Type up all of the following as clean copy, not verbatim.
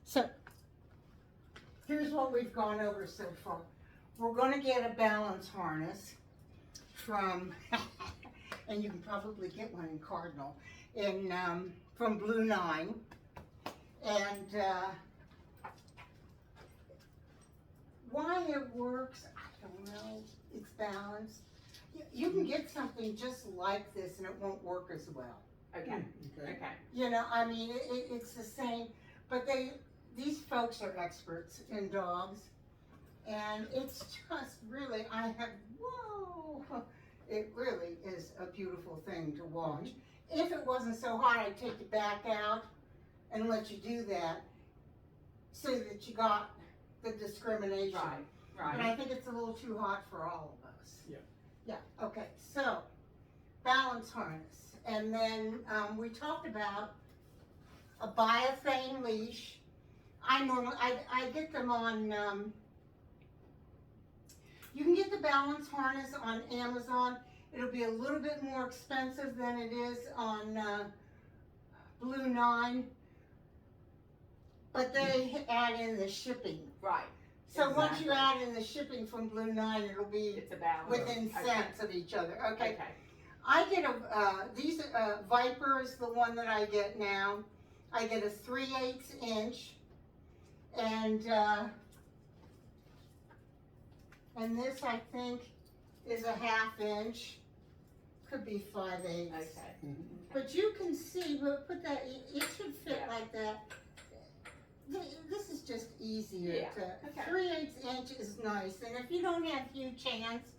So here's what we've gone over so far. We're going to get a balance harness from, and you can probably get one in Cardinal, from Blue 9. And why it works, I don't know. It's balanced. You can get something just like this and it won't work as well. Okay. Okay. You know, I mean, it's the same, but these folks are experts in dogs, and it's just really, whoa, it really is a beautiful thing to watch. If it wasn't so hot, I'd take you back out and let you do that so that you got the discrimination. Right. But I think it's a little too hot for all of us. Yeah. Yeah, okay, so balance harness. And then we talked about a biothane leash. I get them on, you can get the balance harness on Amazon. It'll be a little bit more expensive than it is on Blue 9, but they add in the shipping. Right. So once you add in the shipping from Blue 9, it'll be It's a balance. within cents of each other. Okay. Okay. I get these Viper is the one that I get now. I get a 3/8 inch, and this I think is a 1/2 inch, could be 5/8. Okay. But you can see, but put that, it should fit Yeah. like that. This is just easier Yeah. to, Okay. 3/8 inch is nice, and if you don't have huge hands,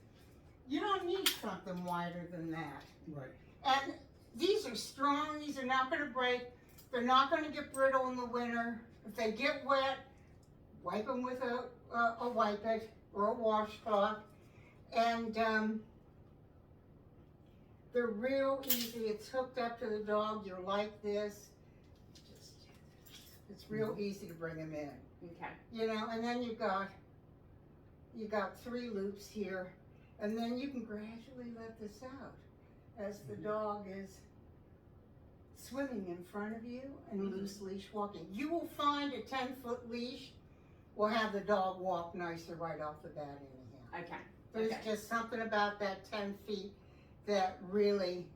you don't need something wider than that. Right. And these are strong, these are not gonna break, they're not gonna get brittle in the winter. If they get wet, wipe them with a wipe it or a washcloth. And they're real easy, it's hooked up to the dog, you're like this. It's real easy to bring them in. Okay. You know, and then you got 3 loops here, and then you can gradually let this out as the dog is swimming in front of you and loose leash walking. You will find a 10-foot leash will have the dog walk nicer right off the bat anyhow. Okay. There's Okay. just something about that 10 feet that really,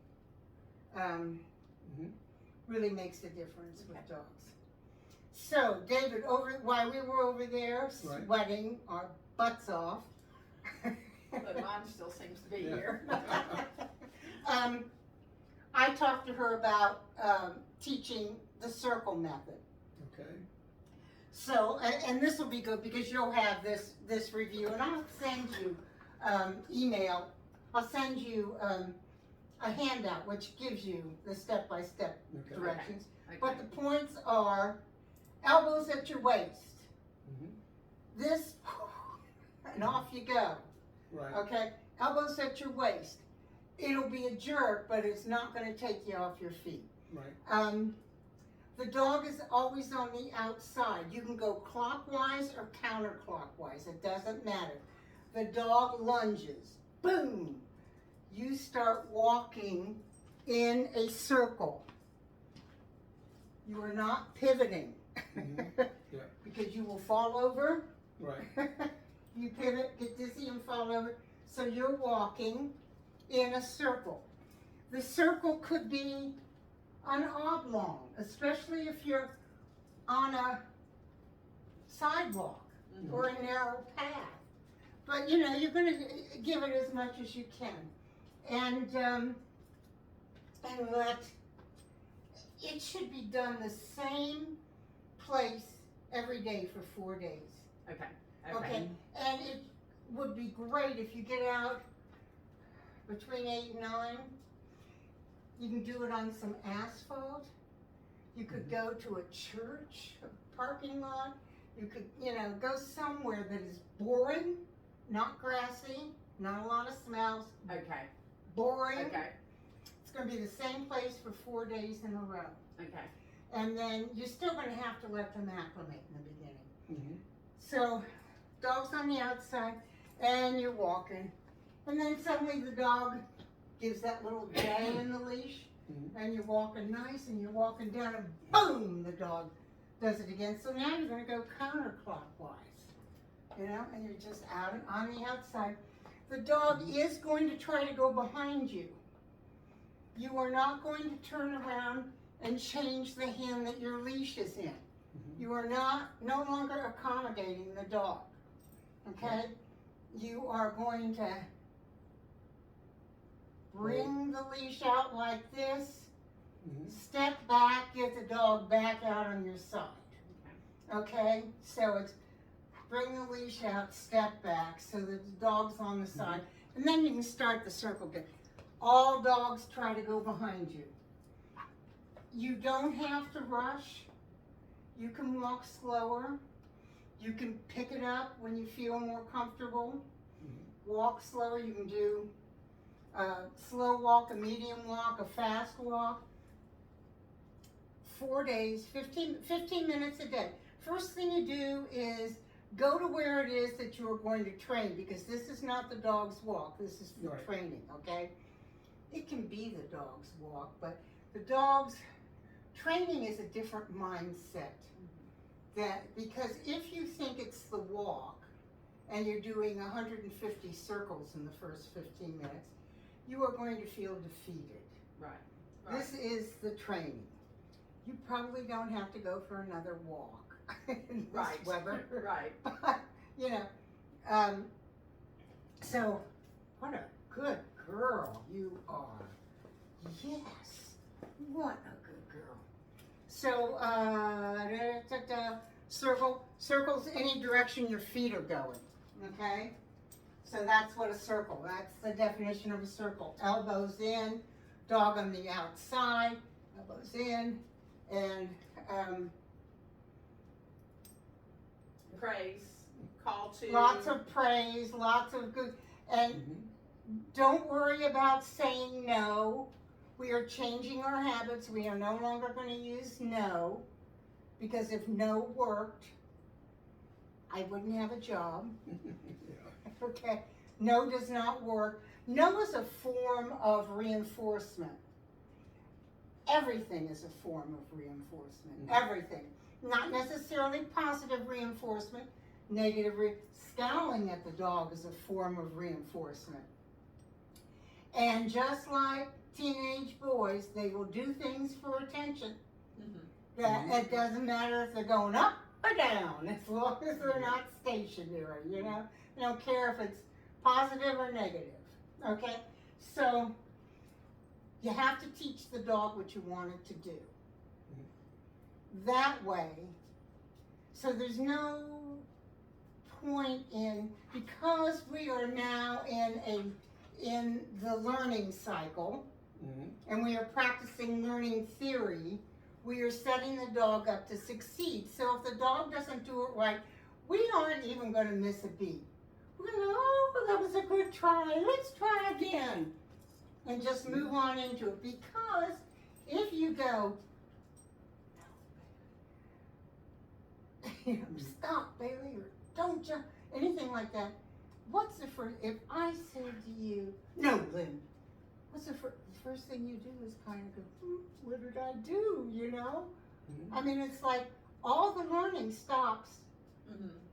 really makes a difference with dogs. So, David, while we were over there sweating our butts off, But mine still seems to be here. I talked to her about teaching the circle method. Okay. So, and this will be good because you'll have this review, and I'll send you email. I'll send you a handout which gives you the step-by-step Okay. directions. Okay. But the points are elbows at your waist. This, and off you go. Right. Okay, elbows at your waist. It'll be a jerk, but it's not going to take you off your feet. Right. The dog is always on the outside. You can go clockwise or counterclockwise. It doesn't matter. The dog lunges. Boom. You start walking in a circle. You are not pivoting. Yeah. Because you will fall over. Right. You pivot, get dizzy and fall over. So you're walking in a circle. The circle could be an oblong, especially if you're on a sidewalk or a narrow path. But you know, you're going to give it as much as you can. And let, it should be done the same place every day for 4 days. Okay. Okay, and it would be great if you get out between 8 and 9. You can do it on some asphalt. You could go to a church, a parking lot. You could, you know, go somewhere that is boring, not grassy, not a lot of smells, Okay. boring. Okay. It's going to be the same place for 4 days in a row. Okay. And then you're still going to have to let them acclimate in the beginning. Mhm. So, dog's on the outside, and you're walking. And then suddenly the dog gives that little J in the leash, and you're walking nice, and you're walking down, and boom, the does it again. So now you're gonna go counterclockwise, you know, and you're just out on the outside. The dog is going to try to go behind you. You are not going to turn around and change the hand that your leash is in. You are no longer accommodating the dog, okay? You are going to bring the leash out like this, step back, get the dog back out on your side, okay? So it's bring the leash out, step back, so that the dog's on the side, and then you can start the circle again. All dogs try to go behind you. You don't have to rush. You can walk slower. You can pick it up when you feel more comfortable. Walk slower. You can do a slow walk, a medium walk, a fast walk. 4 days, 15 minutes a day. First thing you do is go to where it is that you are going to train, because this is not the dog's walk. This is for training, okay? It can be the dog's walk, but the dog's training is a different mindset. Because if you think it's the walk and you're doing 150 circles in the first 15 minutes, you are going to feel defeated. Right. This is the training. You probably don't have to go for another walk in this weather. Right. But, you know, so what a good girl you are. Yes, what a good girl. So, circles any direction your feet are going, okay? So that's what a circle, that's the definition of a circle. Elbows in, dog on the outside, elbows in, and praise, call to. lots of praise, lots of good, and don't worry about saying no. We are changing our habits. We are no longer going to use no, because if no worked, I wouldn't have a job. Okay, no does not work. No is a form of reinforcement. Everything is a form of reinforcement. Everything. Not necessarily positive reinforcement. Scowling at the dog is a form of reinforcement. And just like teenage boys, they will do things for attention. That it doesn't matter if they're going up or down, as long as they're not stationary, you know? They don't care if it's positive or negative, okay? So, you have to teach the dog what you want it to do. That way, so there's no point in, because we are now in the learning cycle, and we are practicing learning theory, we are setting the dog up to succeed. So if the dog doesn't do it right, we aren't even going to miss a beat. We're going to, oh, that was a good try, let's try again. And just move on into it. Because if you go, stop, Bailey, or don't jump, anything like that, what's the first, if I said to you, no, Lynn, what's the first thing you do is kind of go, what did I do, you know? I mean, it's like all the learning stops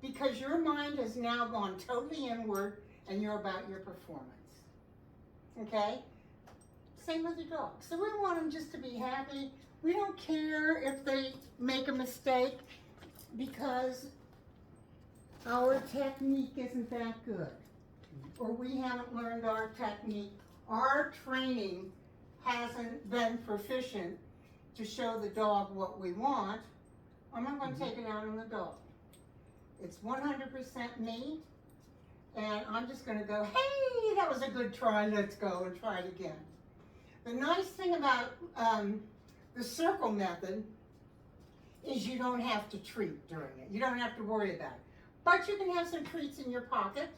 because your mind has now gone totally inward and you're about your performance, okay? Same with the dog. So we want them just to be happy. We don't care if they make a mistake because our technique isn't that good, or we haven't learned our technique. Our training hasn't been proficient to show the dog what we want. I'm not going to take it out on the dog. It's 100% me, and I'm just going to go, hey, that was a good try, let's go and try it again. The nice thing about the circle method is you don't have to treat during it. You don't have to worry about it. But you can have some treats in your pocket,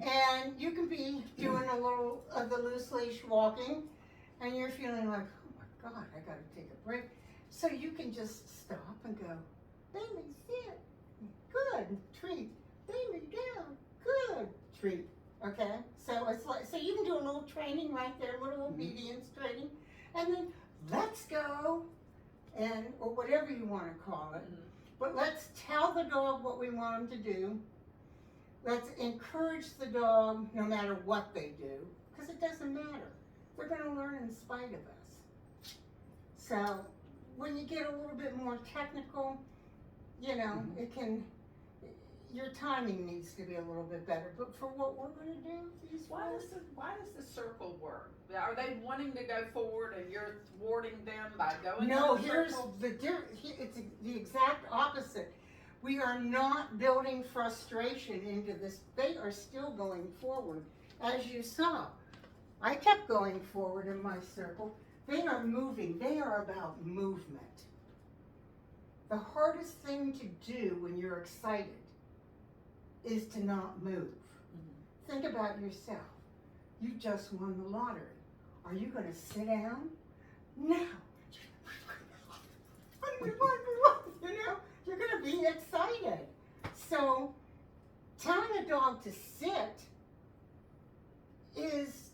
and you can be doing a little of the loose leash walking, and you're feeling like, oh my God, I gotta take a break. So you can just stop and go, Bailey, sit, good, treat, Bailey, down, good, treat, okay? So it's like, so you can do a little training right there, a little obedience training, and then let's go, and, or whatever you wanna call it. But let's tell the dog what we want him to do. Let's encourage the dog no matter what they do, because it doesn't matter. They're going to learn in spite of us. So when you get a little bit more technical, you know, it can, your timing needs to be a little bit better. But for what we're going to do, Why does the circle work? Are they wanting to go forward and you're thwarting them by going No, in the here's circle? it's the exact opposite. We are not building frustration into this. They are still going forward. As you saw, I kept going forward in my circle. They are moving. They are about movement. The hardest thing to do when you're excited is to not move. Think about yourself. You just won the lottery. Are you going to sit down? No. You know, you're going to be excited. So telling a dog to sit is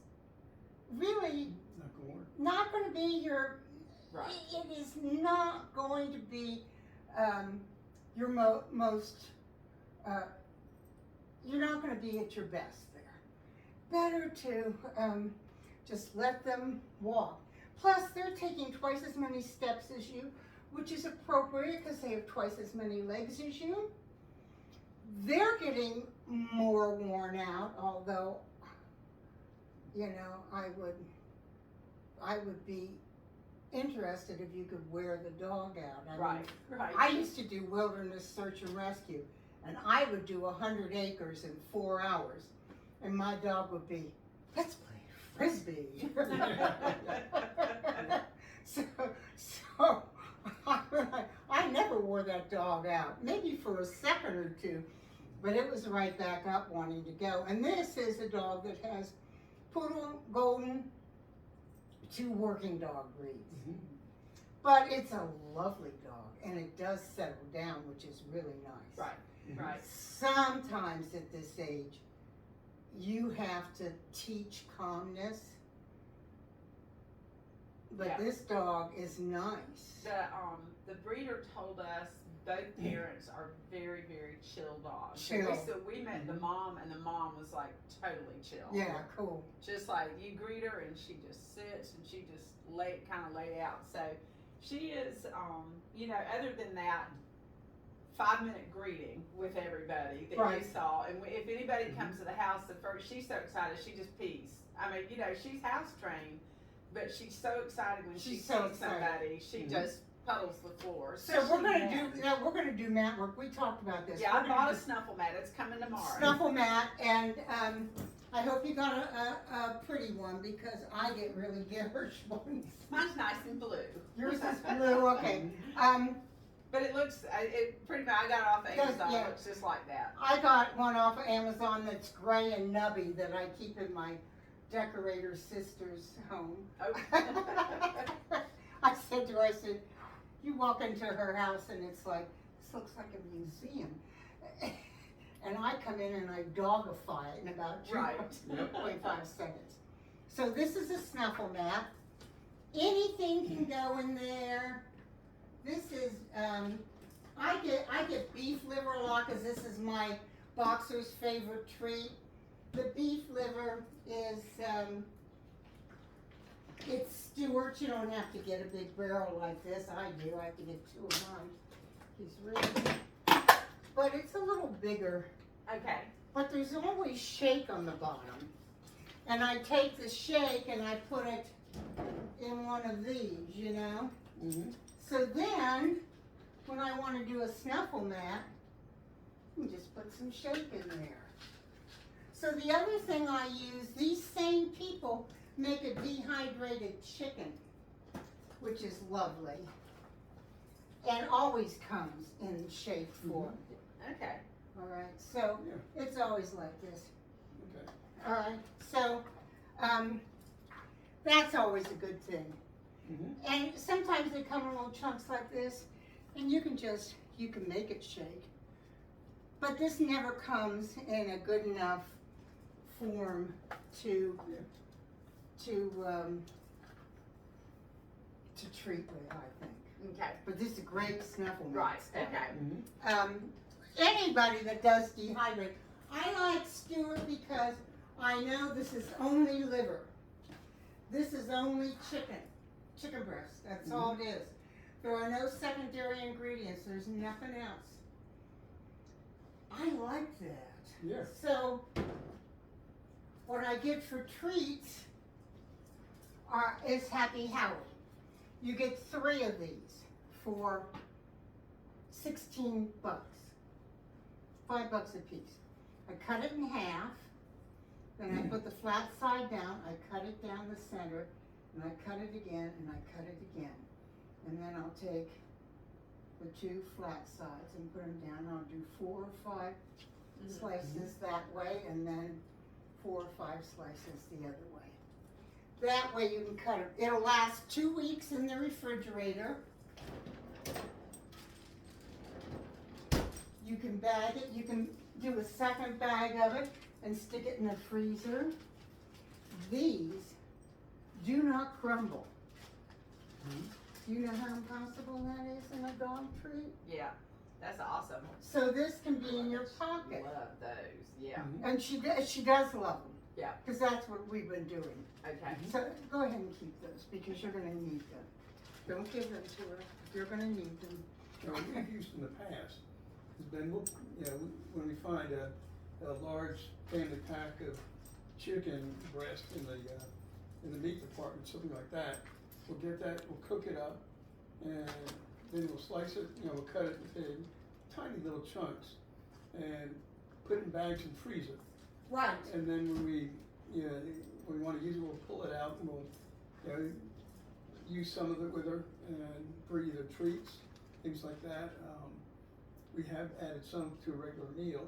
really Not gonna work. not going to be your, Right. it is not going to be your most, you're not going to be at your best there. Better to just let them walk. Plus, they're taking twice as many steps as you, which is appropriate because they have twice as many legs as you. They're getting more worn out, although, you know, I would be interested if you could wear the dog out. I mean, Right. I used to do wilderness search and rescue, and I would do 100 acres in 4 hours, and my dog would be, let's play frisbee. so I never wore that dog out, maybe for a second or two, but it was right back up wanting to go. And this is a dog that has poodle, golden, 2 working dog breeds. But it's a lovely dog, and it does settle down, which is really nice. Right. Sometimes at this age, you have to teach calmness, but Yeah. this dog is nice. The breeder told us both parents are very, very chill dogs. Chill. So we met the mom, and the mom was like totally chill. Yeah, cool. Just like you greet her, and she just sits and she just kind of lay out. So she is, you know, other than that, 5-minute greeting with everybody that Right. you saw. And if anybody comes to the house, the first, she's so excited, she just pees. I mean, you know, she's house trained, but she's so excited when she She's sees so excited. somebody, she just puddles the floor. So we're Especially gonna now. we're gonna do mat work. We talked about this. Yeah, We're I gonna bought a do snuffle mat. It's coming tomorrow. snuffle mat, and I hope you got a pretty one because I get really garish ones. Mine's nice and blue. Yours is blue, okay. But it looks, it pretty much, I got it off Amazon. yeah. It looks just like that. I got one off of Amazon that's gray and nubby that I keep in my decorator sister's home. Oh. I said to her, I said, you walk into her house and it's like, this looks like a museum. And I come in and I dogify it in about Right. 2.5 seconds. So this is a snuffle mat. Anything can go in there. This is, I get beef liver a lot because this is my boxer's favorite treat. The beef liver is, it's Stewart's. You don't have to get a big barrel like this. I do. I have to get 2 of mine. He's really, but it's a little bigger. Okay. But there's always shake on the bottom. And I take the shake and I put it in one of these, you know? So then, when I want to do a snuffle mat, you can just put some shake in there. So the other thing I use, these same people make a dehydrated chicken, which is lovely. And always comes in shake form. Okay. All right, so it's always like this. Okay. All right, so that's always a good thing. And sometimes they come in little chunks like this, and you can make it shake. But this never comes in a good enough form to treat with, I think. Okay. but this is grape snuffle mix. Right. stuff. Okay. Anybody that does dehydrate, I like Stewart because I know this is only liver. This is only chicken breast. That's all it is. There are no secondary ingredients. There's nothing else. I like that. Yeah. So, what I get for treats is Happy Howie. You get 3 of these for 16 bucks. $5 a piece. I cut it in half, then I put the flat side down, I cut it down the center, and I cut it again, and I cut it again. And then I'll take the 2 flat sides and put them down. I'll do 4 or 5 slices that way, and then 4 or 5 slices the other way. That way you can cut it. It'll last 2 weeks in the refrigerator. You can bag it. You can do a second bag of it and stick it in the freezer. These do not crumble. Do you know how impossible that is in a dog treat? Yeah. That's awesome. So this can be in your pocket. Love those. Yeah. And she does love them. Yeah. Because that's what we've been doing. Okay. So go ahead and keep those because you're going to need them. Don't give them to her. You're going to need them. Now, what we've used in the past has been, when we find a large family pack of chicken breast in the meat department, something like that, we'll get that, we'll cook it up, and then we'll slice it, we'll cut it in tiny little chunks, and put it in bags and freeze it. Right. And then when we want to use it, we'll pull it out and we'll use some of it with her and for either treats, things like that. We have added some to a regular meal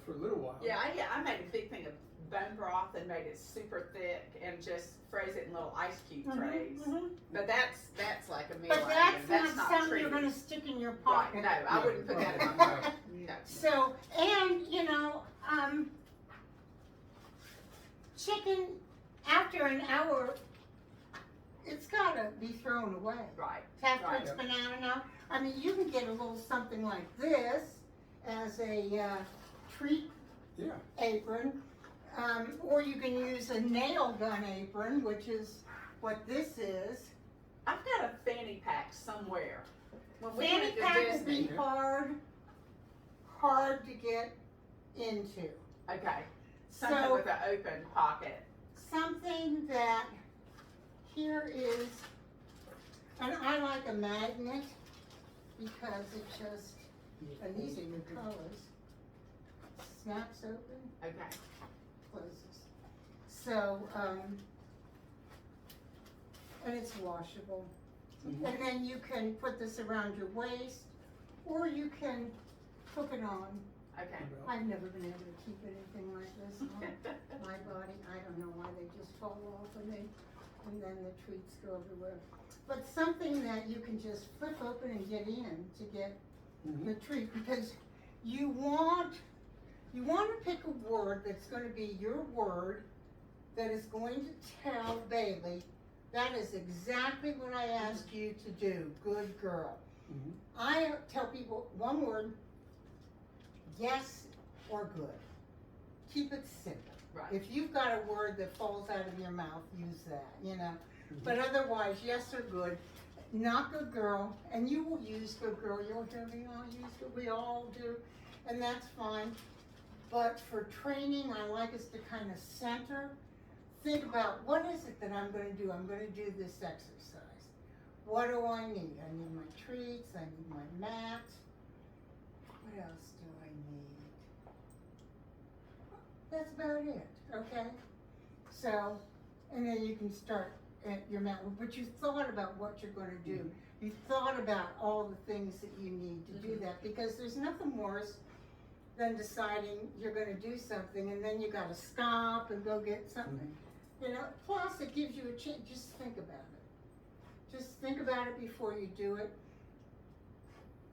for a little while. Yeah, I made a big thing of bone broth and made it super thick and just froze it in little ice cube trays. But that's like a meal But item. that's not something treated. you're going to stick in your Right, pocket. no, I wouldn't put that in my mouth. No. So, and chicken, after an hour, it's got to be thrown away. Right. After Right. it's been out enough. I mean, you can get a little something like this as a treat apron, or you can use a nail gun apron, which is what this is. I've got a fanny pack somewhere. When we Fanny went to pack would Disney. be hard to get into. Okay. Something So- with an open pocket. Something that here is, and I like a magnet because it just, and these are your colors, snaps open, Okay. closes. So, and it's washable. And then you can put this around your waist, or you can hook it on. Okay. I've never been able to keep anything like this on my body. I don't know why they just fall off and then the treats go everywhere. But something that you can just flip open and get in to get the treat, because you want to pick a word that's going to be your word that is going to tell Bailey, that is exactly what I asked you to do, good girl. I tell people one word, yes or good. Keep it simple. Right. If you've got a word that falls out of your mouth, use that, But otherwise, yes or good. Not good girl, and you will use good girl. You'll hear me all use good. We all do, and that's fine. But for training, I like us to kind of center. Think about, what is it that I'm going to do? I'm going to do this exercise. What do I need? I need my treats. I need my mat. What else do I need? That's about it, okay? So, and then you can start at your mat. But you thought about what you're going to do. You thought about all the things that you need to do that, because there's nothing worse than deciding you're going to do something and then you got to stop and go get something. Plus it gives you a chance. Just think about it. Just think about it before you do it.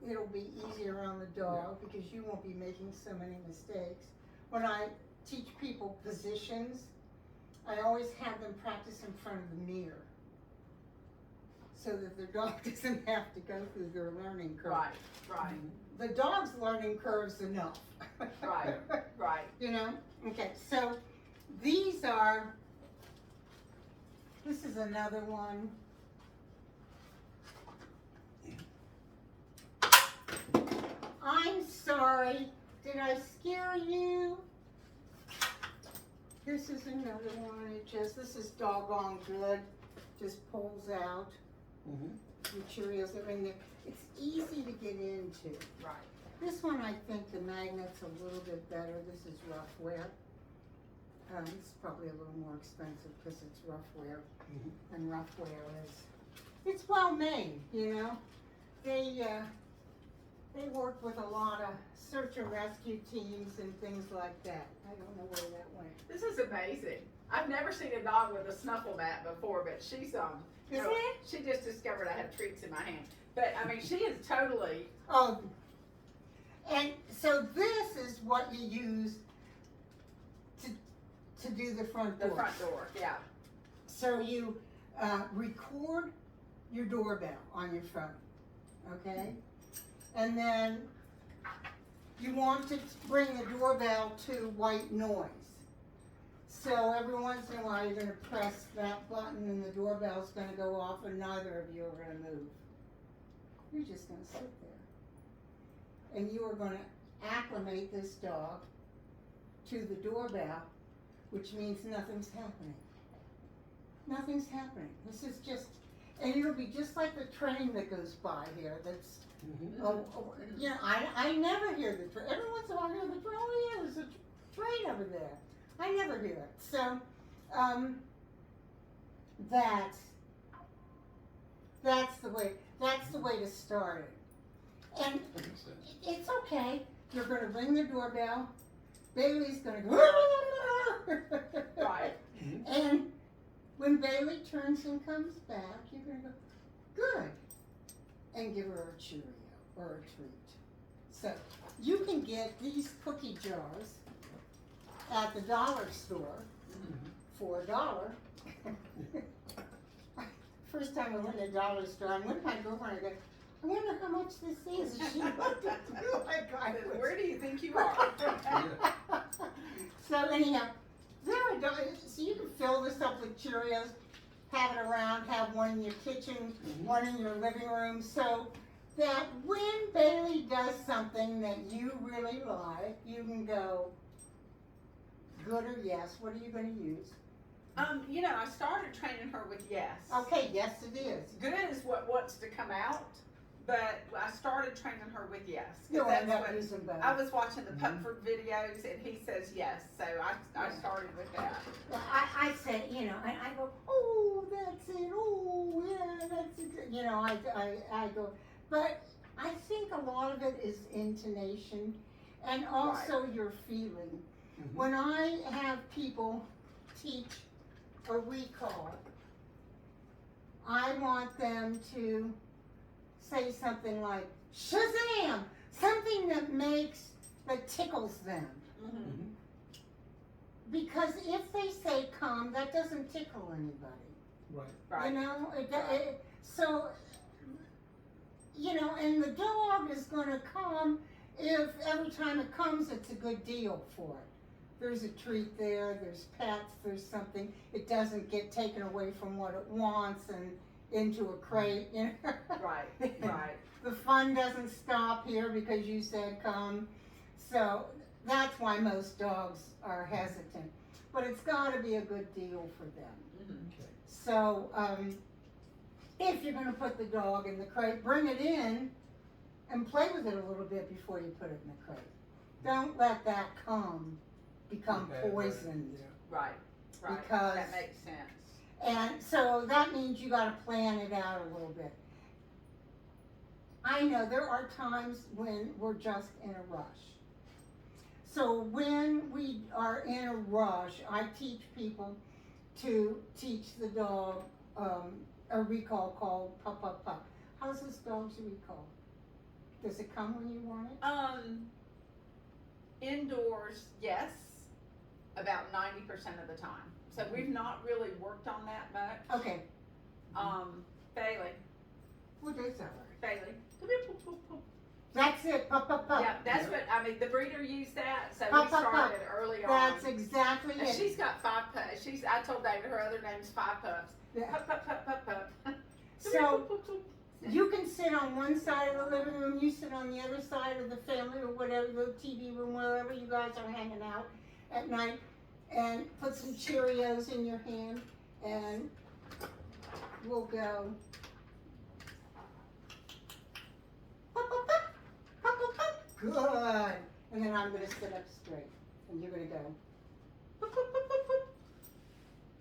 It'll be easier on the dog because you won't be making so many mistakes. When I teach people positions, I always have them practice in front of the mirror. so that the dog doesn't have to go through their learning curve. Right, right, The dog's learning curve's enough. right, right. You know? Okay, so these are, this is another one. I'm sorry, did I scare you? This is another one, this is doggone good, just pulls out. The Cheerios are in there. It's easy to get into. Right. This one, I think the magnet's a little bit better. This is Roughwear. It's probably a little more expensive because it's Roughwear. And Roughwear is, it's well made, you know. They work with a lot of search and rescue teams and things like that. I don't know where that went. This is amazing. I've never seen a dog with a snuffle mat before, but she's you know, she just discovered I have treats in my hand. But I mean, she is totally. Oh, and so this is what you use to do the front door. The front door, yeah. So you record your doorbell on your phone, okay? And then you want to bring the doorbell to white noise. So every once in a while, you're going to press that button and the doorbell's going to go off and neither of you are going to move. You're just going to sit there. And you are going to acclimate this dog to the doorbell, which means nothing's happening. Nothing's happening. This is just, and it'll be just like the train that goes by here. That's, you know, I never hear the train. Every once in a while I hear the train. Oh yeah, there's a train over there. I never hear it. So, that's the way to start it. And it's okay. You're going to ring the doorbell. Bailey's going to go. Right. And when Bailey turns and comes back, you're going to go, good, and give her a Cheerio or a treat. So you can get these cookie jars at the dollar store for $1. First time I went to the dollar store, I went to my girlfriend and I go, I wonder how much this is. And she looked at me like I was. Where do you think you are? So anyhow, so you can fill this up with Cheerios, have it around, have one in your kitchen, one in your living room, so that when Bailey does something that you really like, you can go, good or yes. What are you going to use? You know, I started training her with yes. Okay, yes it is. Good is what wants to come out, but I started training her with yes. You'll end up using both. I was watching the Pupford videos and he says yes, so I started with that. Well, I said, you know, I go, oh, that's it, oh, yeah, that's it. You know, I go, but I think a lot of it is intonation and also your feeling. When I have people teach a recall, I want them to say something like, Shazam! Something that tickles them. Because if they say come, that doesn't tickle anybody. Right. You know, so, you know, and the dog is going to come if every time it comes, it's a good deal for it. There's a treat there, there's pets, there's something. It doesn't get taken away from what it wants and into a crate, you know. Right. The fun doesn't stop here because you said come. So that's why most dogs are hesitant. But it's got to be a good deal for them. So if you're going to put the dog in the crate, bring it in and play with it a little bit before you put it in the crate. Don't let that become poisoned. Right. Because that makes sense. And so that means you got to plan it out a little bit. I know there are times when we're just in a rush. So when we are in a rush, I teach people to teach the dog a recall called Pup, Pup, Pup. How's this dog's recall? Does it come when you want it? Indoors, yes, about 90% of the time. So we've not really worked on that much. Okay. Bailey, What is that? Bailey, come here, poop, poop, poop. That's it, pup, pup, pup. Yeah, that's what, I mean, the breeder used that, so Pup, we pup, pup. started early on. That's exactly And it. she's got 5 pups. I told David her other name's 5 pups. Yeah. Pup, pup, pup, pup, pup. Come here, So, poop, poop, poop. you can sit on one side of the living room, you sit on the other side of the family or whatever, the TV room, wherever you guys are hanging out at night, and put some Cheerios in your hand, and we'll go. Pup, pup, pup, pup, pup, pup. Good. And then I'm gonna sit up straight, and you're gonna go. Pup, pup, pup, pup, pup.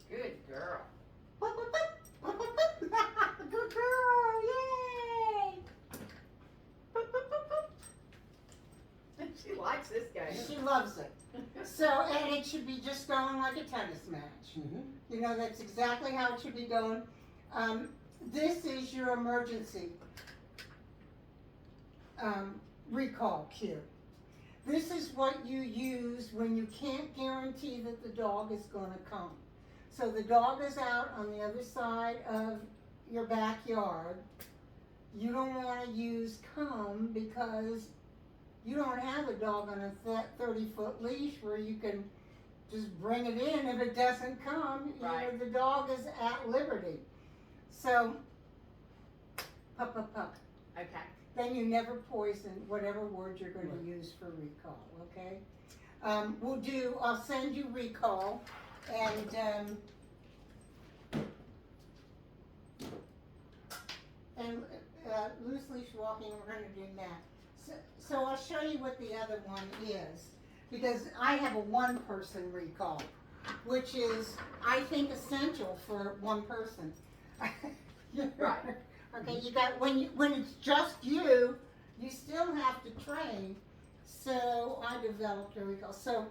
Good girl. Pup, pup, pup, pup, pup, pup. Good girl, yay! Pup, pup, pup, pup. She likes this game. She loves it. So, and it should be just going like a tennis match. Mm-hmm. You know, that's exactly how it should be going. This is your emergency recall cue. This is what you use when you can't guarantee that the dog is going to come. So the dog is out on the other side of your backyard. You don't want to use come because you don't have a dog on a 30-foot leash where you can just bring it in. If it doesn't come, Right. you know, the dog is at liberty. So, pup, pup, pup. Okay. Then you never poison whatever word you're going to use for recall, okay? I'll send you recall, and loose leash walking, we're going to do that. So I'll show you what the other one is, because I have a one-person recall, which is, I think, essential for one person. Right. Okay, you got, when it's just you, you still have to train. So I developed a recall. So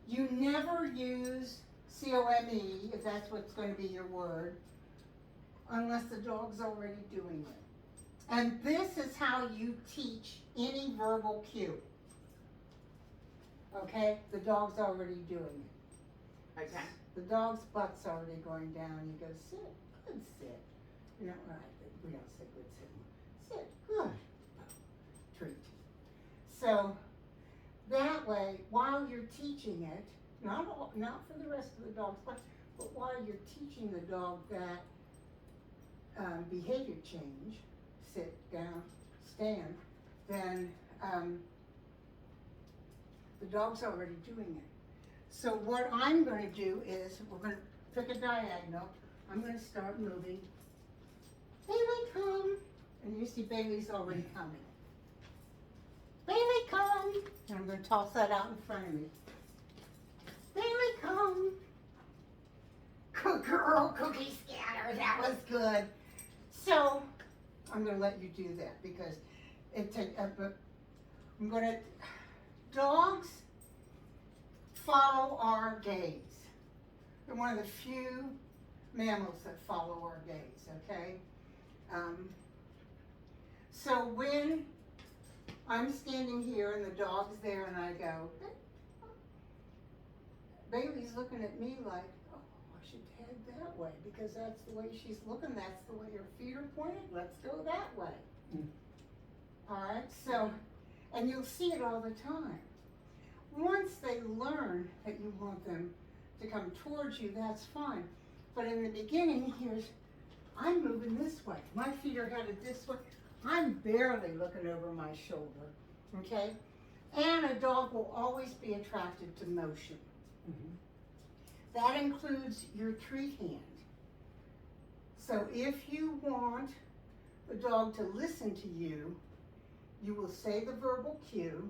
you never use COME, if that's what's going to be your word, unless the dog's already doing it. And this is how you teach any verbal cue. Okay, the dog's already doing it. Okay. The dog's butt's already going down. You go, sit, good sit. You know, right, we don't say good sit. Sit, good. Treat. So, that way, while you're teaching it, not for the rest of the dog's life, but while you're teaching the dog that behavior change, sit down, stand, then the dog's already doing it. So what I'm going to do is, we're going to pick a diagonal. I'm going to start moving. Bailey, come. And you see Bailey's already coming. Bailey, come. And I'm going to toss that out in front of me. Bailey, come. Good girl, cookie scatter. That was good. So, I'm going to let you do that because it takes, I'm going to, dogs follow our gaze. They're one of the few mammals that follow our gaze, okay? So when I'm standing here and the dog's there and I go, Bailey's looking at me like, oh, I should head that way because that's the way she's looking, that's the way her feet are pointed, let's go that way. Mm. All right, so, and you'll see it all the time. Once they learn that you want them to come towards you, that's fine. But in the beginning, I'm moving this way. My feet are headed this way. I'm barely looking over my shoulder, okay? And a dog will always be attracted to motion. Mm-hmm. That includes your treat hand. So if you want the dog to listen to you, you will say the verbal cue.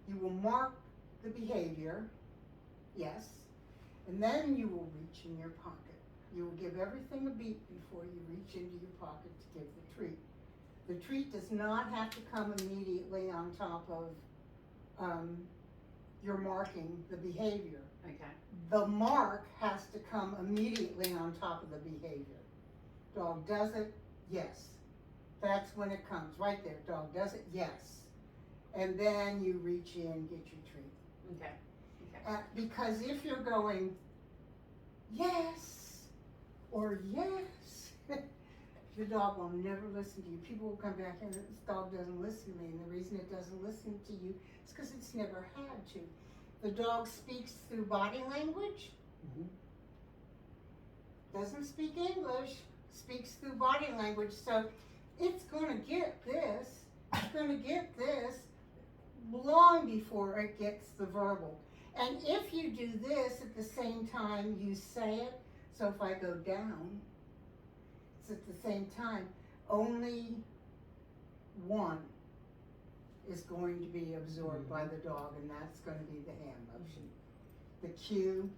You will mark the behavior, yes, and then you will reach in your pocket. You will give everything a beat before you reach into your pocket to give the treat. The treat does not have to come immediately on top of your marking the behavior. Okay. The mark has to come immediately on top of the behavior. Dog does it, yes. That's when it comes, right there. Dog does it, yes. And then you reach in, get your treat. Okay. Okay. Because if you're going, yes, or yes, the dog will never listen to you. People will come back and this dog doesn't listen to me, and the reason it doesn't listen to you is because it's never had to. The dog speaks through body language, doesn't speak English, speaks through body language, so it's gonna get this, long before it gets the verbal. And if you do this at the same time you say it, so if I go down, it's at the same time, only one is going to be absorbed by the dog, and that's going to be the hand motion. The cue,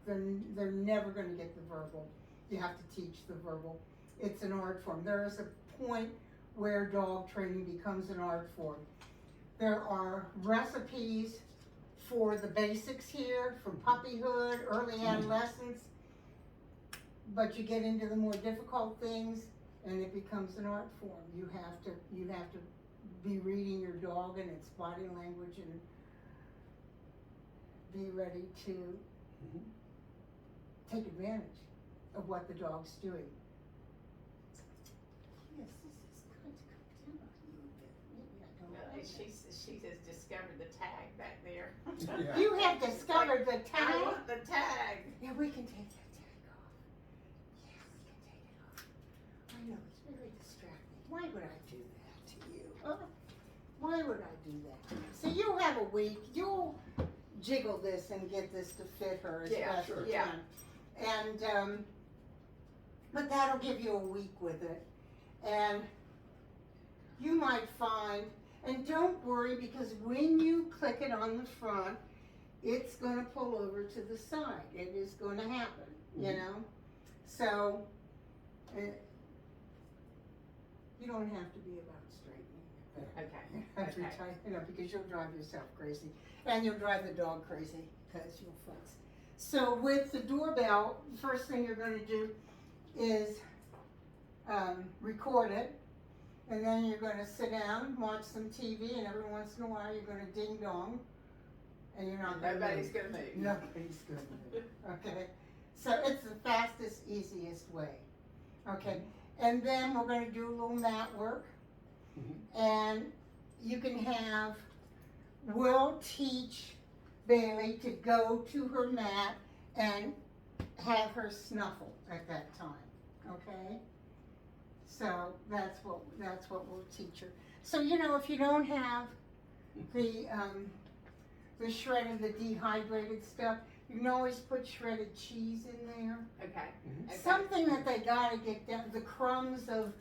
they're never going to get the verbal. You have to teach the verbal. It's an art form. There is a point where dog training becomes an art form. There are recipes for the basics here, for puppyhood, early adolescence, but you get into the more difficult things and it becomes an art form. You have to be reading your dog and its body language and be ready to take advantage of what the dog's doing. Yes, this is going to come down a little bit. Maybe I don't like She has discovered the tag back there. Yeah. You have discovered the I tag. want the tag. Yeah, we can take that tag off. Yeah, we can take it off. I know, it's very distracting. Why would I do that to you? Huh? Why would I do that? So you have a week. You'll jiggle this and get this to fit her as best you can. And, but that'll give you a week with it. And you might find, and don't worry, because when you click it on the front, it's going to pull over to the side. It is going to happen, you know? So, you don't have to be about straightening it. Okay. Every time, you know, because you'll drive yourself crazy. And you'll drive the dog crazy, because you'll fuss. So with the doorbell, first thing you're going to do is record it. And then you're going to sit down, watch some TV, and every once in a while you're going to ding dong. And you're not going to move. Nobody's going to move. Nobody's going to move. Okay? So it's the fastest, easiest way. Okay? And then we're going to do a little mat work. And you can have, we'll teach Bailey to go to her mat and have her snuffle at that time. Okay? So that's what we'll teach her. So you know, if you don't have the shredded, the dehydrated stuff, you can always put shredded cheese in there. Okay. Okay. Something that they gotta get down. The crumbs of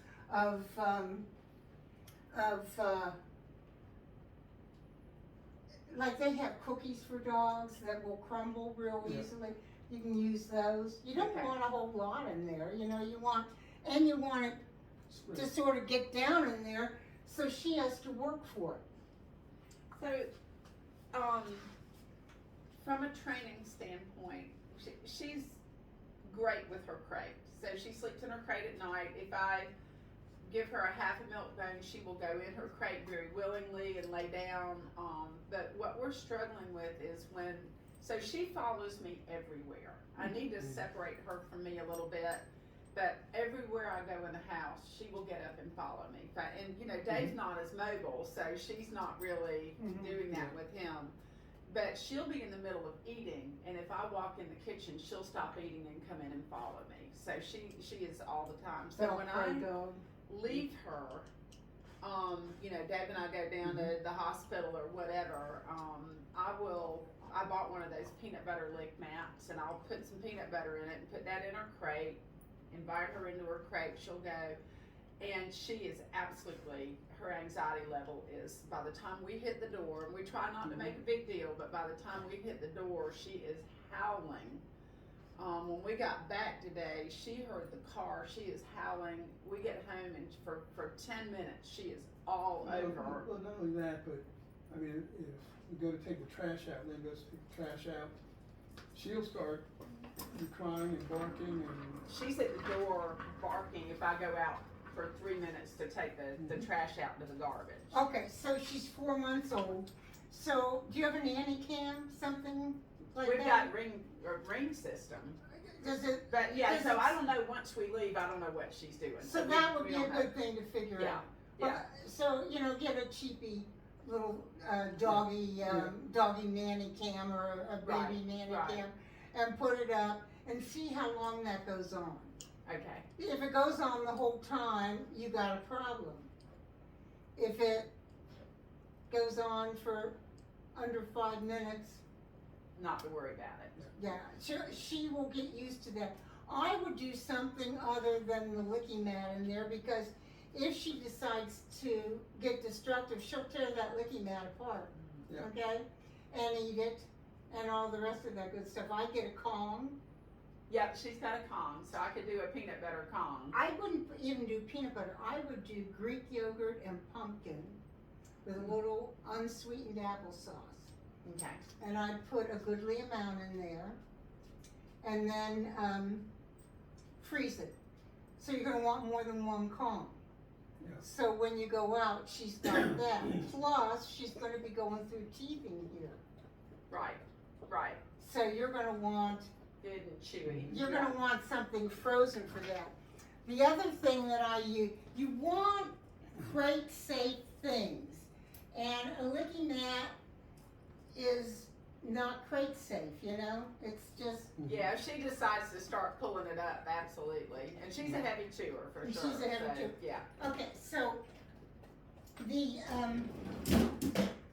like they have cookies for dogs that will crumble real easily. You can use those. You don't want a whole lot in there. You know, you want it to sort of get down in there, so she has to work for it. So, from a training standpoint, she's great with her crate. So she sleeps in her crate at night. If I give her a half a milk bone, she will go in her crate very willingly and lay down. But what we're struggling with is so she follows me everywhere. I need to separate her from me a little bit. But everywhere I go in the house, she will get up and follow me. And you know, Dave's not as mobile, so she's not really doing that with him. But she'll be in the middle of eating, and if I walk in the kitchen, she'll stop eating and come in and follow me. So she is all the time. So when I leave her, you know, Dave and I go down to the hospital or whatever, I bought one of those peanut butter lick mats, and I'll put some peanut butter in it and put that in her crate. Invite her into her crate, she'll go, and she is absolutely, her anxiety level is, by the time we hit the door, and we try not to make a big deal, but by the time we hit the door, she is howling. When we got back today, she heard the car, she is howling. We get home, and for 10 minutes, she is all over. Well, not only that, but, I mean, if we go to take the trash out, Lynn goes to take the trash out, she'll start crying and barking, and she's at the door barking if I go out for 3 minutes to take the trash out to the garbage. Okay, so she's 4 months old. So do you have a nanny cam, something like We've that? got a ring system. does it, But yeah, Does so it- I don't know, once we leave, I don't know what she's doing. so we- that would we be a don't know. good thing to figure Yeah, out. yeah. But, so, you know, get a cheapy little, doggy, doggy nanny cam or a baby Right, nanny right. cam and put it up and see how long that goes on. Okay, If it goes on the whole time, you got a problem. If it goes on for under 5 minutes, not to worry about it. yeah, she will get used to that. I would do something other than the licky mat in there, because if she decides to get destructive, she'll tear that licky mat apart, Yeah. okay? And eat it, and all the rest of that good stuff. I get a Kong. Yep, she's got a Kong, so I could do a peanut butter Kong. I wouldn't even do peanut butter. I would do Greek yogurt and pumpkin with a little unsweetened applesauce. Okay, And I'd put a goodly amount in there, and then freeze it. So you're gonna want more than one Kong. Yeah. So when you go out, she's got that. Plus, she's gonna be going through teething here. right, right. So you're gonna want, Good and chewy. you're gonna want something frozen for that. The other thing that I use, you want crate safe things. And a licky mat is not crate safe, you know? It's just, Yeah, if she decides to start pulling it up, absolutely. And she's a heavy chewer for And sure. she's a heavy so, chewer. Yeah. okay, so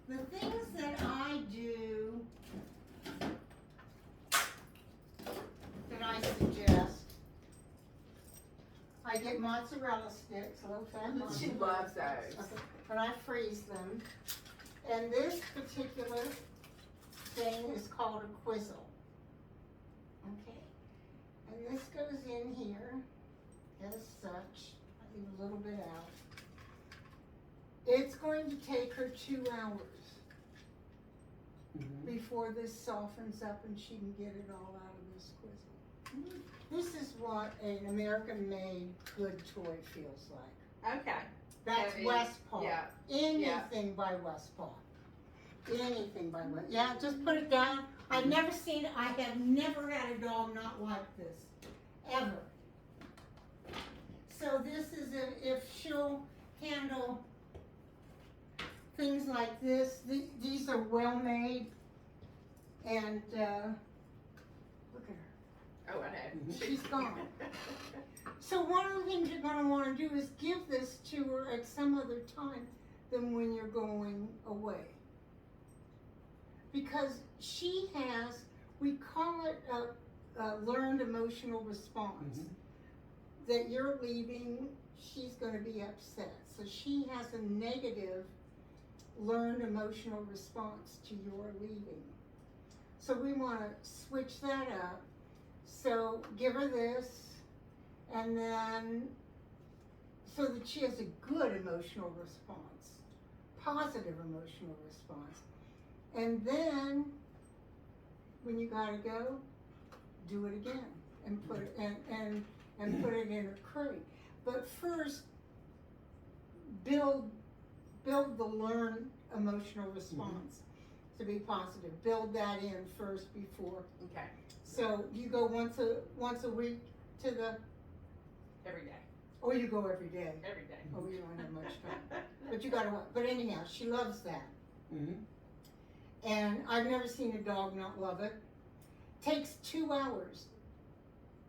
the things that I do, that I suggest, I get mozzarella sticks, low-fat mozzarella. She loves those. Okay, and I freeze them. And this particular thing is called a quizzle. Okay, and this goes in here as such. I leave a little bit out. It's going to take her 2 hours Mhm. before this softens up and she can get it all out of this quizzle. This is what an American-made good toy feels like. Okay. That's Heavy. Westpaw. Yeah. Anything by Westpaw. Anything by Westpaw. Yeah, just put it down. I've never seen it. I have never had a dog not like this. Ever. So this is if she'll handle things like this. These are well made. And look at her. Oh, I know. She's gone. So one of the things you're gonna wanna do is give this to her at some other time than when you're going away. Because she has, we call it a learned emotional response. That you're leaving, she's gonna be upset. So she has a negative learned emotional response to your leaving. So we wanna switch that up. So give her this, and then, so that she has a good emotional response, positive emotional response. And then, when you gotta go, do it again, and put it, and put it in a crate. But first, build the learned emotional response to be positive. Build that in first before. Okay. So you go once a week to the, Every day. or you go every day. Every day. Oh, you don't have much time. But you gotta, but anyhow, she loves that. Mhm. And I've never seen a dog not love it. Takes 2 hours.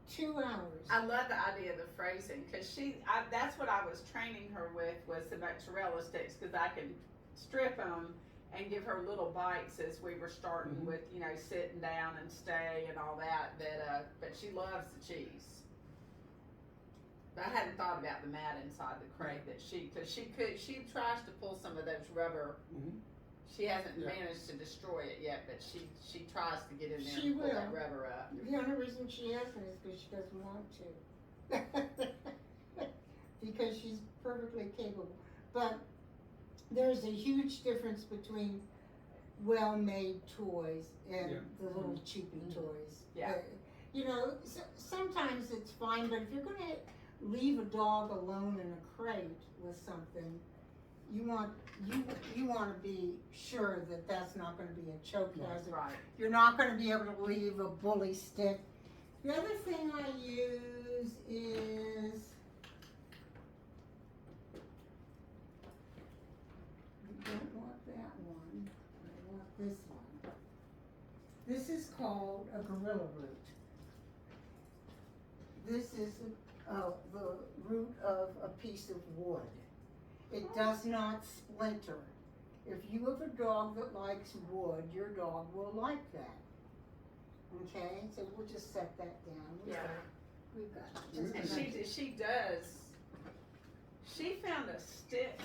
2 hours. I love the idea of the phrasing, because that's what I was training her with, was the mozzarella sticks, because I can strip them and give her little bites as we were starting with, you know, sitting down and stay and all that, but she loves the cheese. But I hadn't thought about the mat inside the crate that she tries to pull some of those rubber. Mhm. She hasn't Yeah. managed to destroy it yet, but she tries to get in there She and pull that will. rubber up. The only reason she hasn't is because she doesn't want to. Because she's perfectly capable. But there's a huge difference between well-made toys and Yeah. the little cheapy toys. Yeah. You know, sometimes it's fine, but if you're gonna leave a dog alone in a crate with something, you want to be sure that that's not going to be a choke hazard. Right. You're not going to be able to leave a bully stick The other thing I use is, I don't want that one, I want this one. This is called a gorilla root. This is the root of a piece of wood. It does not splinter. If you have a dog that likes wood, your dog will like that. Okay, so we'll just set that down. We've got And she found a stick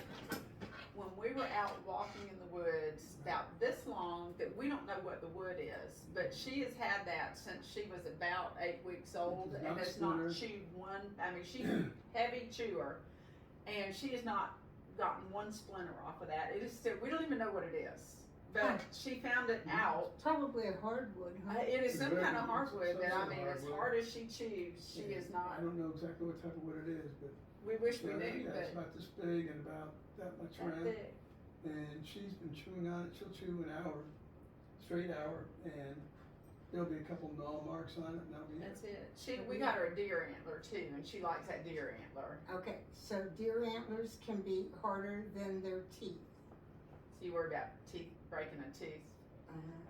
when we were out walking in the woods about this long that we don't know what the wood is, but she has had that since she was about 8 weeks old and has not chewed one. I mean, she's a heavy chewer, and she has not gotten one splinter off of that. It is still, we don't even know what it is, but she found it out. probably a hardwood, huh? It is some kind of hardwood, but I Some mean, as hardwood. hard as she chews, she is not. I don't know exactly what type of wood it is, but. We wish we Yeah, knew, yeah, it's but about this big and about that much that around. thick. And she's been chewing on it, she'll chew an hour, straight hour, and there'll be a couple gnaw marks on it, and that'll be it. That's it. We got her a deer antler too, and she likes that deer antler. Okay, so deer antlers can be harder than their teeth. So you worry about breaking a tooth.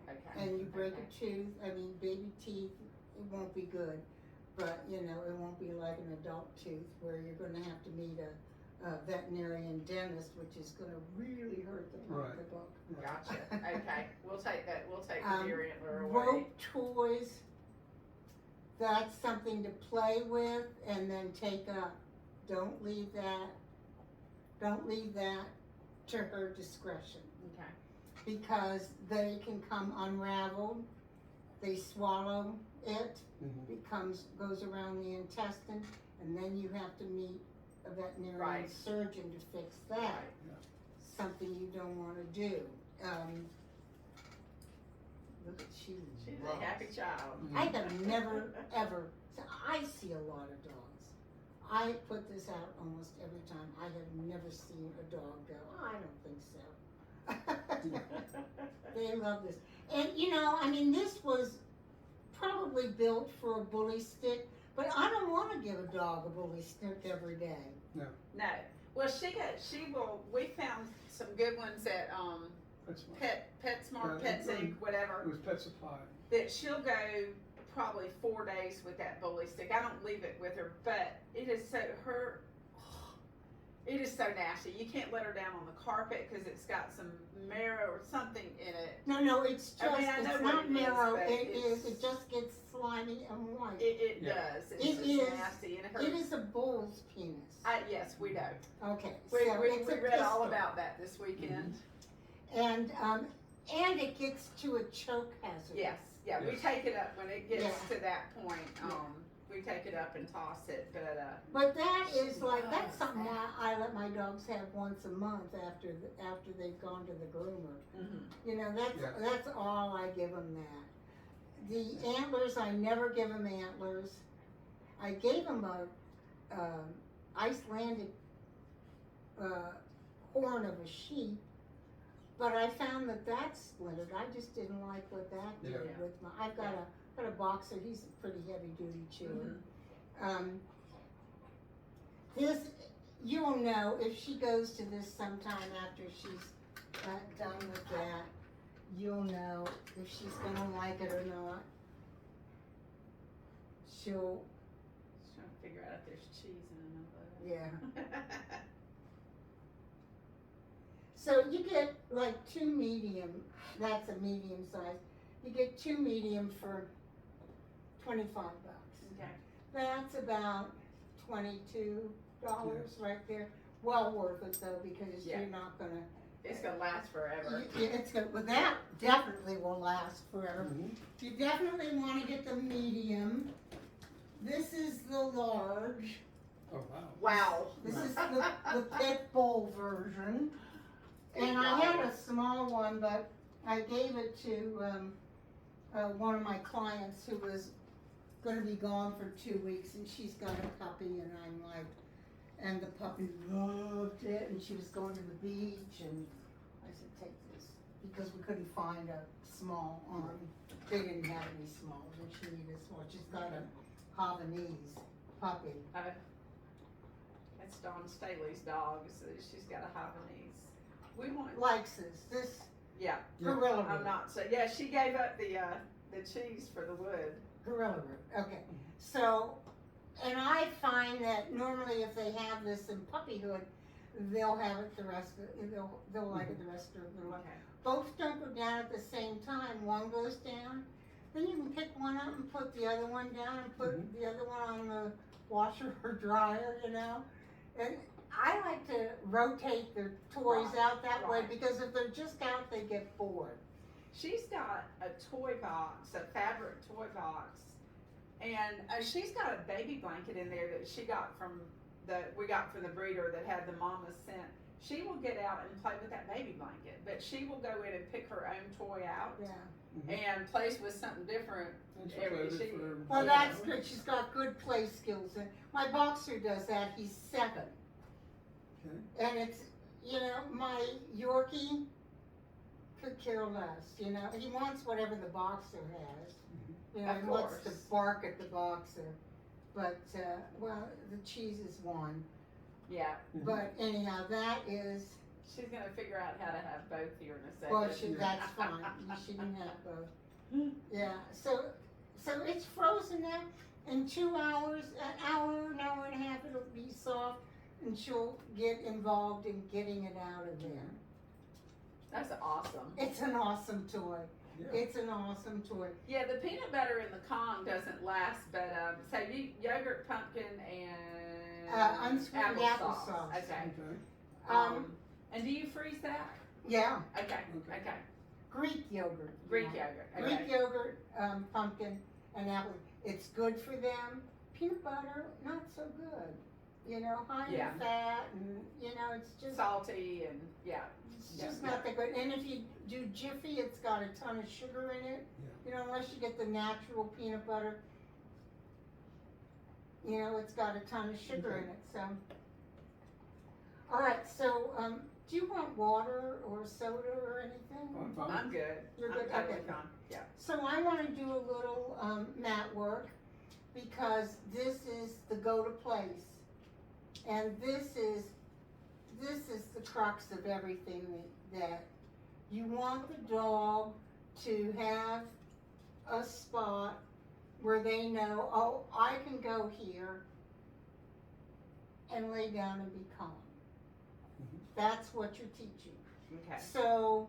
Okay. And you break Okay. a tooth, I mean, baby teeth, it won't be good. But, you know, it won't be like an adult tooth where you're gonna have to meet a veterinarian dentist, which is gonna really hurt the pocketbook. Gotcha. Okay. We'll take that. We'll take the Um, deer antler away. Rope toys, that's something to play with and then take up. Don't leave that to her discretion. Okay. Because they can come unraveled, they swallow it, goes around the intestine, and then you have to meet a veterinarian Right. surgeon to fix that. Right. Something you don't wanna do. Look at she She's loves. a happy child. I have never, ever, so I see a lot of dogs. I put this out almost every time. I have never seen a dog go, I don't think so. They love this. And you know, I mean, this was probably built for a bully stick, but I don't wanna give a dog a bully stick every day. No. Well, we found some good ones at, That's fine. PetSmart, Yeah, PetSync, whatever. It was Pet Supply. That she'll go probably 4 days with that bully stick. I don't leave it with her, but it is so nasty. You can't let her down on the carpet because it's got some marrow or something in it. No, it's just, I mean, I know it's what not it is, marrow, but it just gets slimy and white. It Yeah. does. It's It just is- nasty and it hurts. It is a bull's penis. Yes, we know. Okay, We so it's a read all pistol. about that this weekend. And it gets to a choke hazard. Yes, yeah, we Yes. take it up when it gets Yeah. to that point. We take it up and toss it, But that is She like, that's loves something that. I let my dogs have once a month after they've gone to the groomer. You know, Yeah. that's all I give them that. The antlers, I never give them antlers. I gave them a Icelandic horn of a sheep, but I found that splintered. I just didn't like what that did Yeah. with my. I've got a boxer. He's a pretty heavy duty chewer. This, you'll know if she goes to this sometime after she's done with that. You'll know if she's gonna like it or not. She'll, just trying to figure out if there's cheese in another. yeah. So you get like 2 medium, that's a medium size. You get 2 medium for $25. Okay. That's about $22 right there. Well worth it though, because Yeah. you're not gonna. It's gonna last forever. It's good. Well, that definitely will last forever. Mhm. You definitely want to get the medium. This is the large. Oh, wow. Wow. This is the pit bull version. And I had a small one, but I gave it to one of my clients who was going to be gone for 2 weeks, and she's got a puppy, and I'm like, and the puppy loved it, and she was going to the beach, and I said, take this. because we couldn't find a small on. They didn't have any smalls, and she needed a small. She's got a Havanese puppy. That's Dawn Staley's dog, so she's got a Havanese. We want, Lexus, this yeah, Gorilla I'm Root. not, so, yeah, she gave up the cheese for the wood. Gorilla Root, okay. So, and I find that normally if they have this in puppyhood, they'll have it the rest of, they'll like it the rest of their life. Okay. Both don't go down at the same time. One goes down, then you can pick one up and put the other one down and put the other one on the washer or dryer, you know? And I like to rotate the toys out that way because if they're just out, they get bored. She's got a toy box, a fabric toy box, and she's got a baby blanket in there that we got from the breeder that had the mama scent. She will get out and play with that baby blanket, but she will go in and pick her own toy out and plays with something different. Well, that's good. She's got good play skills. And my boxer does that. He's 7. Okay. And it's, you know, my Yorkie could care less, you know. He wants whatever the boxer has. You know, Of he wants to course. bark at the boxer. But, well, the cheese is one. Yeah, But anyhow, that is, she's gonna figure out how to have both here in a second. well, that's fine. She can have both. Yeah, so it's frozen now. In 2 hours, an hour and a half, it'll be soft, and she'll get involved in getting it out of there. That's awesome. It's an awesome toy. Yeah. It's an awesome toy. Yeah, the peanut butter in the Kong doesn't last, but so you yogurt, pumpkin, and Unsweetened applesauce. Okay. Okay. And do you freeze that? Yeah, Okay. Okay. Greek yogurt. Greek yogurt. Okay. Greek yogurt, pumpkin, and apple. It's good for them. Peanut butter, not so good. You know, high Yeah. in fat, and you know, it's just Salty and it's just not that good. And if you do Jiffy, it's got a ton of sugar in it. Yeah. You know, unless you get the natural peanut butter, you know, it's got a ton of sugar in it. So, all right. So, do you want water or soda or anything? I'm fine. I'm good. You're I'm good? totally Okay. fine. Yeah. So I want to do a little mat work because this is the go-to place, and this is the crux of everything that you want the dog to have a spot where they know, oh, I can go here and lay down and be calm. That's what you're teaching. Okay. So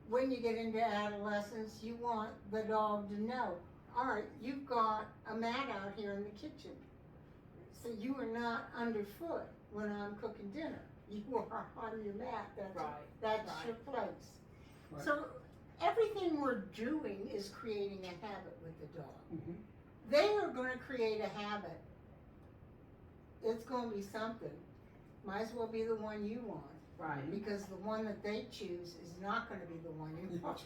when you get into adolescence, you want the dog to know, all right, you've got a mat out here in the kitchen. So you are not underfoot when I'm cooking dinner. You are on your mat. That's Right. your place. Right. So everything we're doing is creating a habit with the dog. Mm-hmm. They are going to create a habit. It's going to be something. Might as well be the one you want. Right. Because the one that they choose is not going to be the one you want.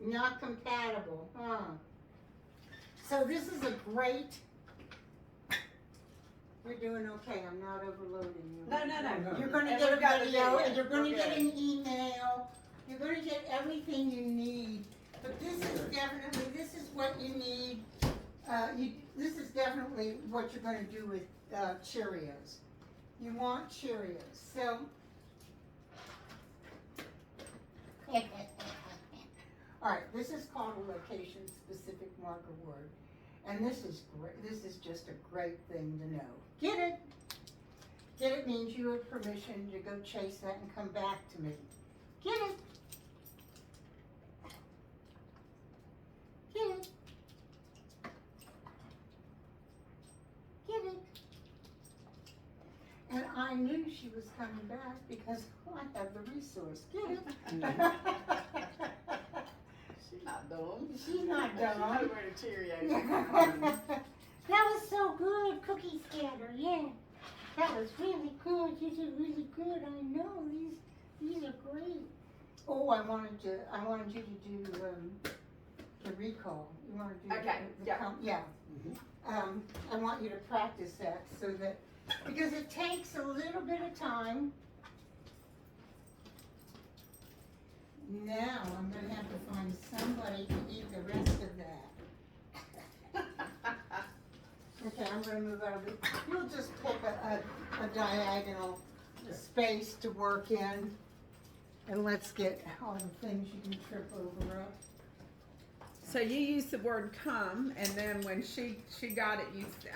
Not compatible, huh? So this is a great. You're doing okay. I'm not overloading you. No. You're going to And get we've got a the video, video. and you're going to We're get good. an email. You're going to get everything you need. But this is definitely, this is what you need. This is definitely what you're going to do with Cheerios. You want Cheerios. So, all right, this is called a location-specific marker word. And this is great. This is just a great thing to know. Get it? Get it means you have permission to go chase that and come back to me. Get it? Get it? Get it? And I knew she was coming back because I have the resource. Get it? She's not dumb. She's not She knows dumb. where the Cheerios. That was so good, Cookie Scatter. Yeah, that was really good. You did really good. I know these are great. Oh, I wanted you to do the recall. You want to do Okay, yeah. Mm-hmm. I want you to practice that so that because it takes a little bit of time Now I'm gonna have to find somebody to eat the rest of that. Okay, I'm gonna move out of it. You'll just take a diagonal space to work in. And let's get all the things you can trip over up. So you use the word come, and then when she got it,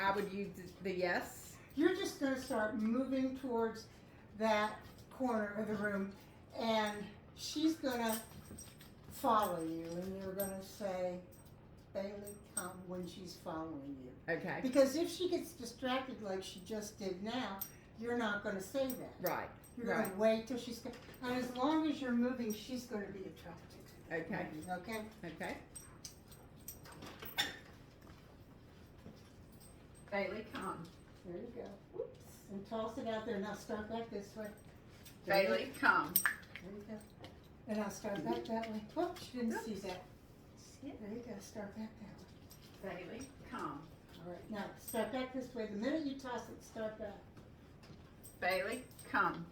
I would use the yes. You're just gonna start moving towards that corner of the room, and she's gonna follow you, and you're gonna say, Bailey, come, when she's following you. Okay. Because if she gets distracted like she just did now, you're not gonna say that. Right. You're gonna wait till she's, and as long as you're moving, she's gonna be attracted. Okay. Okay? Okay. Bailey, come. There you go. Whoops. And toss it out there. Now start back this way. Bailey, come. There you go. And I'll start back that way. Whoop, she didn't see that. There you go. Start back that way. Bailey, come. All right. Now start back this way. The minute you toss it, start back. Bailey, come.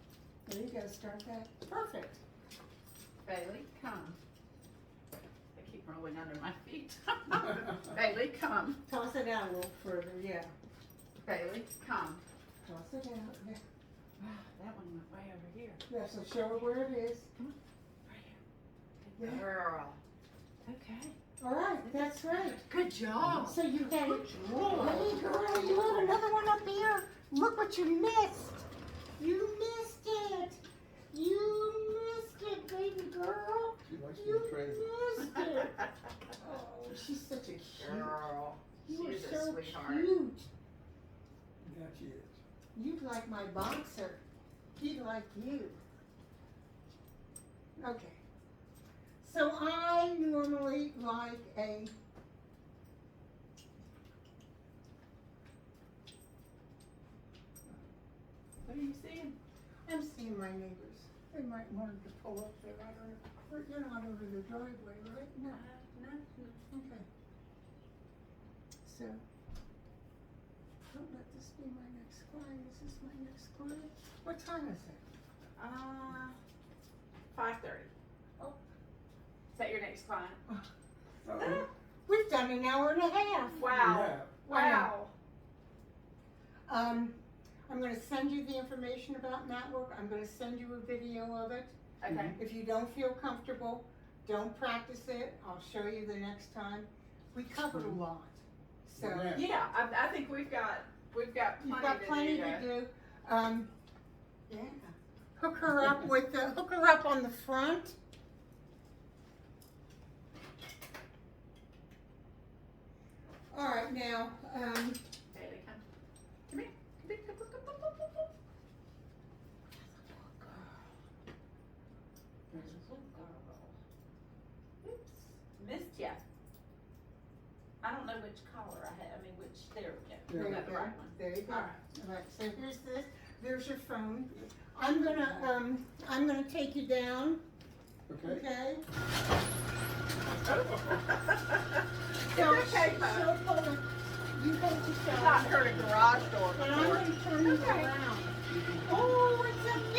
There you go. Start back. Perfect. Bailey, come. I keep rolling under my feet. Bailey, come. Toss it out a little further. Yeah. Bailey, come. Toss it out. Yeah. That one went way over here. Yeah. So show her where it is. Right here. Yeah. Girl. Okay. All right. That's right. Good job. So you got it. Hey girl, you have another one up here. Look what you missed. You missed it. You missed it, baby girl. She likes to You be crazy. missed it. Oh, she's such a cute. Girl. You are She's a so sweetheart. cute. Yeah, she is. You'd like my boxer. He'd like you. Okay. So I normally like a What are you seeing? I'm seeing my neighbors. They might want to pull up there. I don't know. You're not over the driveway, right? No. No. Okay. So, don't let this be my next client. Is this my next client? What time is it? 5:30. Oh. Is that your next client? Uh-oh. We've done an hour and a half. Wow. Yeah. Wow. I'm going to send you the information about mat work. I'm going to send you a video of it. Okay. If you don't feel comfortable, don't practice it. I'll show you the next time. We covered a lot. So Yeah. Yeah, I think we've got you've got plenty to to do. do. Yeah. Hook her up with the hook her up on the front. All right, now Bailey, come. Come here. Come here. Come. Oops. Missed ya. I don't know which collar I had. I mean, there we go. there We you got the go. right one. There you go. All right. All right, so here's this. There's your phone. I'm gonna take you down. Okay. Okay. It's okay, So Pop. hold on. You hold the Not shot. heard a garage door And I'm before. gonna turn you Okay. around. Oh, it's a